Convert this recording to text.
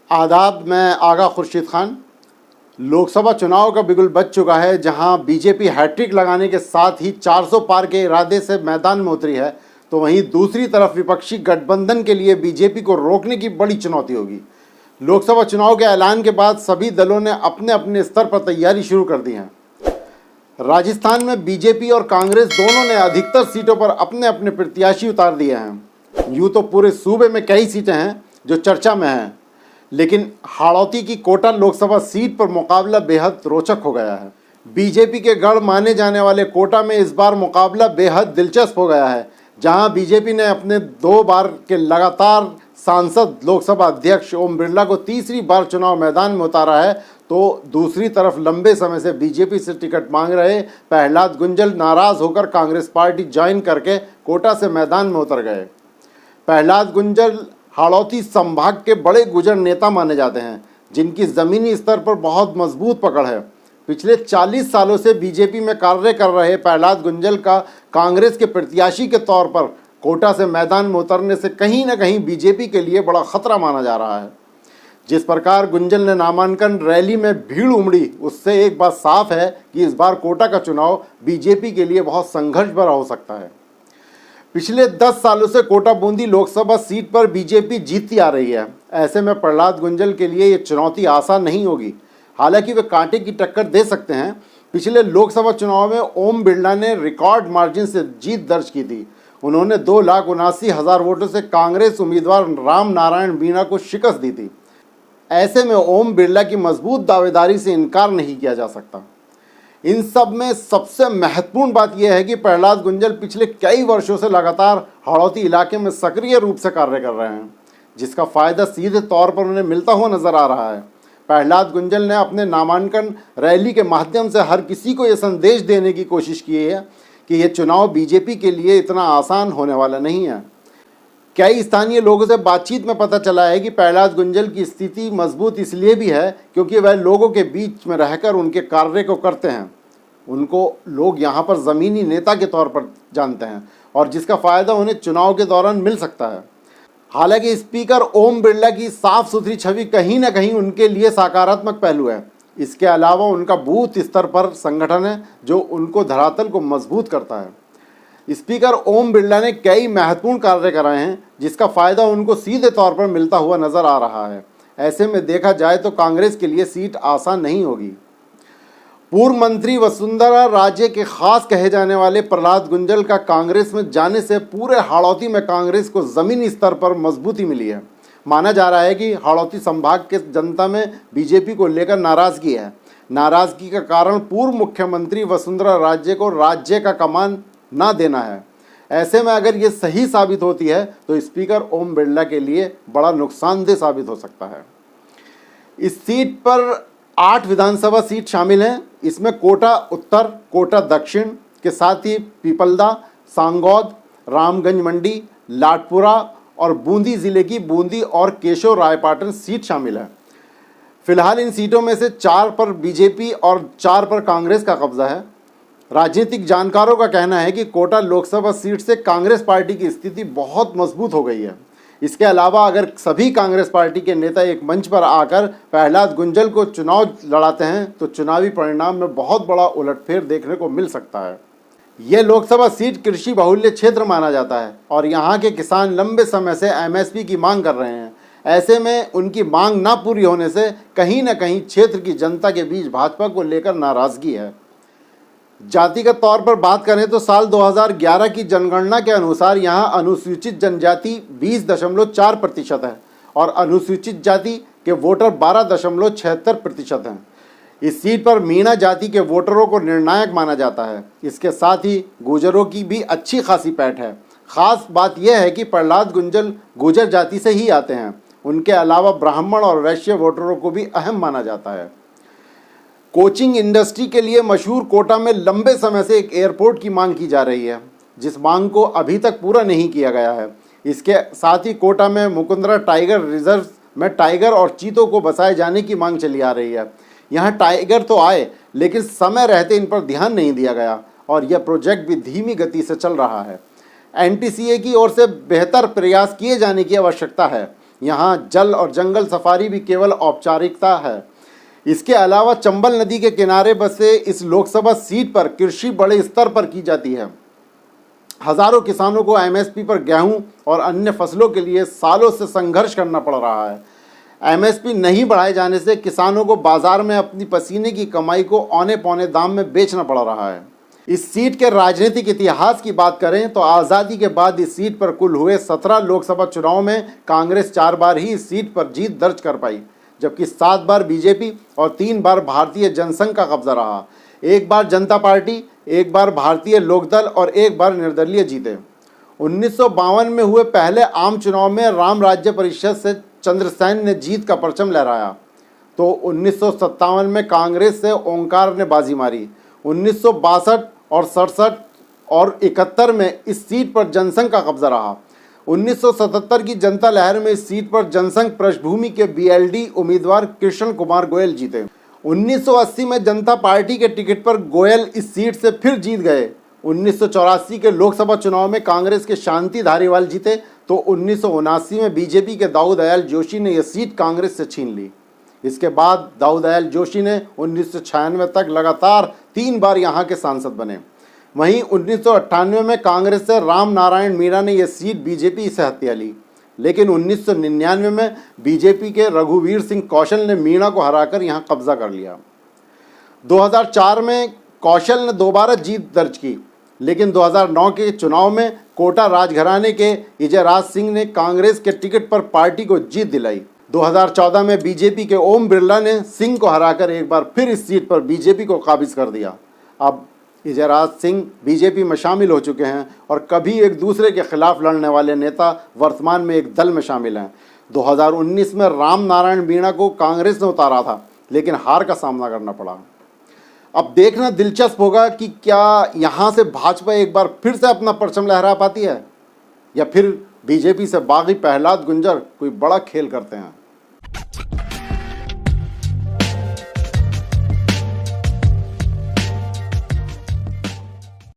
आदाब, मैं आगा खुर्शीद खान। लोकसभा चुनाव का बिगुल बज चुका है, जहां बीजेपी हैट्रिक लगाने के साथ ही 400 पार के इरादे से मैदान में उतरी है, तो वहीं दूसरी तरफ विपक्षी गठबंधन के लिए बीजेपी को रोकने की बड़ी चुनौती होगी। लोकसभा चुनाव के ऐलान के बाद सभी दलों ने अपने अपने स्तर पर तैयारी शुरू कर दी है। राजस्थान में बीजेपी और कांग्रेस दोनों ने अधिकतर सीटों पर अपने अपने प्रत्याशी उतार दिए हैं। यूँ तो पूरे सूबे में कई सीटें हैं जो चर्चा में हैं, लेकिन हाड़ौती की कोटा लोकसभा सीट पर मुकाबला बेहद रोचक हो गया है। बीजेपी के गढ़ माने जाने वाले कोटा में इस बार मुकाबला बेहद दिलचस्प हो गया है, जहां बीजेपी ने अपने 2 बार के लगातार सांसद लोकसभा अध्यक्ष ओम बिरला को तीसरी बार चुनाव मैदान में उतारा है, तो दूसरी तरफ लंबे समय से बीजेपी से टिकट मांग रहे प्रहलाद गुंजल नाराज होकर कांग्रेस पार्टी ज्वाइन करके कोटा से मैदान में उतर गए। प्रहलाद गुंजल हाड़ौती संभाग के बड़े गुजर नेता माने जाते हैं, जिनकी ज़मीनी स्तर पर बहुत मजबूत पकड़ है। पिछले 40 सालों से बीजेपी में कार्य कर रहे प्रहलाद गुंजल का कांग्रेस के प्रत्याशी के तौर पर कोटा से मैदान में उतरने से कहीं न कहीं बीजेपी के लिए बड़ा खतरा माना जा रहा है। जिस प्रकार गुंजल ने नामांकन रैली में भीड़ उमड़ी, उससे एक बात साफ है कि इस बार कोटा का चुनाव बीजेपी के लिए बहुत संघर्ष भरा हो सकता है। पिछले 10 सालों से कोटा बूंदी लोकसभा सीट पर बीजेपी जीतती आ रही है। ऐसे में प्रहलाद गुंजल के लिए ये चुनौती आसान नहीं होगी। हालांकि वे कांटे की टक्कर दे सकते हैं। पिछले लोकसभा चुनाव में ओम बिरला ने रिकॉर्ड मार्जिन से जीत दर्ज की थी। उन्होंने 2,79,000 वोटों से कांग्रेस उम्मीदवार राम नारायण मीणा को शिकस्त दी थी। ऐसे में ओम बिरला की मजबूत दावेदारी से इनकार नहीं किया जा सकता। इन सब में सबसे महत्वपूर्ण बात यह है कि प्रहलाद गुंजल पिछले कई वर्षों से लगातार हाड़ौती इलाके में सक्रिय रूप से कार्य कर रहे हैं, जिसका फ़ायदा सीधे तौर पर उन्हें मिलता हुआ नजर आ रहा है। प्रहलाद गुंजल ने अपने नामांकन रैली के माध्यम से हर किसी को यह संदेश देने की कोशिश की है कि यह चुनाव बीजेपी के लिए इतना आसान होने वाला नहीं है। कई स्थानीय लोगों से बातचीत में पता चला है कि प्रहलाद गुंजल की स्थिति मजबूत इसलिए भी है क्योंकि वह लोगों के बीच में रहकर उनके कार्य को करते हैं। उनको लोग यहाँ पर ज़मीनी नेता के तौर पर जानते हैं और जिसका फ़ायदा उन्हें चुनाव के दौरान मिल सकता है। हालांकि स्पीकर ओम बिरला की साफ सुथरी छवि कहीं ना कहीं उनके लिए सकारात्मक पहलू है। इसके अलावा उनका बूथ स्तर पर संगठन है जो उनको धरातल को मजबूत करता है। स्पीकर ओम बिरला ने कई महत्वपूर्ण कार्य कराए हैं, जिसका फ़ायदा उनको सीधे तौर पर मिलता हुआ नज़र आ रहा है। ऐसे में देखा जाए तो कांग्रेस के लिए सीट आसान नहीं होगी। पूर्व मंत्री वसुंधरा राजे के खास कहे जाने वाले प्रहलाद गुंजल का कांग्रेस में जाने से पूरे हाड़ौती में कांग्रेस को ज़मीनी स्तर पर मजबूती मिली है। माना जा रहा है कि हाड़ौती संभाग के जनता में बीजेपी को लेकर नाराज़गी है। नाराज़गी का कारण पूर्व मुख्यमंत्री वसुंधरा राजे को राज्य का कमान ना देना है। ऐसे में अगर ये सही साबित होती है तो स्पीकर ओम बिरला के लिए बड़ा नुकसानदेह साबित हो सकता है। इस सीट पर 8 विधानसभा सीट शामिल हैं। इसमें कोटा उत्तर, कोटा दक्षिण के साथ ही पीपलदा, सांगौद, रामगंज मंडी, लाटपुरा और बूंदी जिले की बूंदी और केशव रायपाटन सीट शामिल है। फिलहाल इन सीटों में से 4 पर बीजेपी और 4 पर कांग्रेस का कब्जा है। राजनीतिक जानकारों का कहना है कि कोटा लोकसभा सीट से कांग्रेस पार्टी की स्थिति बहुत मजबूत हो गई है। इसके अलावा अगर सभी कांग्रेस पार्टी के नेता एक मंच पर आकर प्रहलाद गुंजल को चुनाव लड़ाते हैं तो चुनावी परिणाम में बहुत बड़ा उलटफेर देखने को मिल सकता है। यह लोकसभा सीट कृषि बाहुल्य क्षेत्र माना जाता है और यहाँ के किसान लंबे समय से एमएसपी की मांग कर रहे हैं। ऐसे में उनकी मांग ना पूरी होने से कहीं ना कहीं क्षेत्र की जनता के बीच भाजपा को लेकर नाराज़गी है। जातिगत तौर पर बात करें तो साल 2011 की जनगणना के अनुसार यहाँ अनुसूचित जनजाति 20.4% है और अनुसूचित जाति के वोटर 12.76% हैं। इस सीट पर मीणा जाति के वोटरों को निर्णायक माना जाता है। इसके साथ ही गुर्जरों की भी अच्छी खासी पैठ है। खास बात यह है कि प्रहलाद गुंजल गुर्जर जाति से ही आते हैं। उनके अलावा ब्राह्मण और वैश्य वोटरों को भी अहम माना जाता है। कोचिंग इंडस्ट्री के लिए मशहूर कोटा में लंबे समय से एक एयरपोर्ट की मांग की जा रही है, जिस मांग को अभी तक पूरा नहीं किया गया है। इसके साथ ही कोटा में मुकुंदरा टाइगर रिजर्व में टाइगर और चीतों को बसाए जाने की मांग चली आ रही है। यहाँ टाइगर तो आए, लेकिन समय रहते इन पर ध्यान नहीं दिया गया और यह प्रोजेक्ट भी धीमी गति से चल रहा है। एनटीसीए की ओर से बेहतर प्रयास किए जाने की आवश्यकता है। यहाँ जल और जंगल सफारी भी केवल औपचारिकता है। इसके अलावा चंबल नदी के किनारे बसे इस लोकसभा सीट पर कृषि बड़े स्तर पर की जाती है। हजारों किसानों को एमएसपी पर गेहूं और अन्य फसलों के लिए सालों से संघर्ष करना पड़ रहा है। एमएसपी नहीं बढ़ाए जाने से किसानों को बाजार में अपनी पसीने की कमाई को औने पौने दाम में बेचना पड़ रहा है। इस सीट के राजनीतिक इतिहास की बात करें तो आज़ादी के बाद इस सीट पर कुल हुए 17 लोकसभा चुनाव में कांग्रेस 4 बार ही इस सीट पर जीत दर्ज कर पाई, जबकि 7 बार बीजेपी और 3 बार भारतीय जनसंघ का कब्जा रहा। 1 बार जनता पार्टी, 1 बार भारतीय लोकदल और 1 बार निर्दलीय जीते। 1952 में हुए पहले आम चुनाव में राम राज्य परिषद से चंद्रसेन ने जीत का परचम लहराया, तो 1957 में कांग्रेस से ओंकार ने बाजी मारी। 1962 और 67 और 71 में इस सीट पर जनसंघ का कब्जा रहा। 1977 की जनता लहर में इस सीट पर जनसंघ पृष्ठभूमि के बीएलडी उम्मीदवार कृष्ण कुमार गोयल जीते। 1980 में जनता पार्टी के टिकट पर गोयल इस सीट से फिर जीत गए। 1984 के लोकसभा चुनाव में कांग्रेस के शांति धारीवाल जीते, तो 1979 में बीजेपी के दाऊदयाल जोशी ने यह सीट कांग्रेस से छीन ली। इसके बाद दाऊदयाल जोशी ने 1996 तक लगातार 3 बार यहाँ के सांसद बने। वहीं 1998 में कांग्रेस से राम नारायण मीणा ने यह सीट बीजेपी से हथिया ली, लेकिन 1999 में बीजेपी के रघुवीर सिंह कौशल ने मीणा को हराकर यहाँ कब्जा कर लिया। 2004 में कौशल ने दोबारा जीत दर्ज की, लेकिन 2009 के चुनाव में कोटा राजघराने के इजयराज सिंह ने कांग्रेस के टिकट पर पार्टी को जीत दिलाई। 2014 में बीजेपी के ओम बिरला ने सिंह को हराकर एक बार फिर इस सीट पर बीजेपी को काबिज कर दिया। अब इजयराज सिंह बीजेपी में शामिल हो चुके हैं और कभी एक दूसरे के खिलाफ लड़ने वाले नेता वर्तमान में एक दल में शामिल हैं। 2019 में राम नारायण मीणा को कांग्रेस ने उतारा था, लेकिन हार का सामना करना पड़ा। अब देखना दिलचस्प होगा कि क्या यहाँ से भाजपा एक बार फिर से अपना परचम लहरा पाती है, या फिर बीजेपी से बागी प्रहलाद गुंजर कोई बड़ा खेल करते हैं।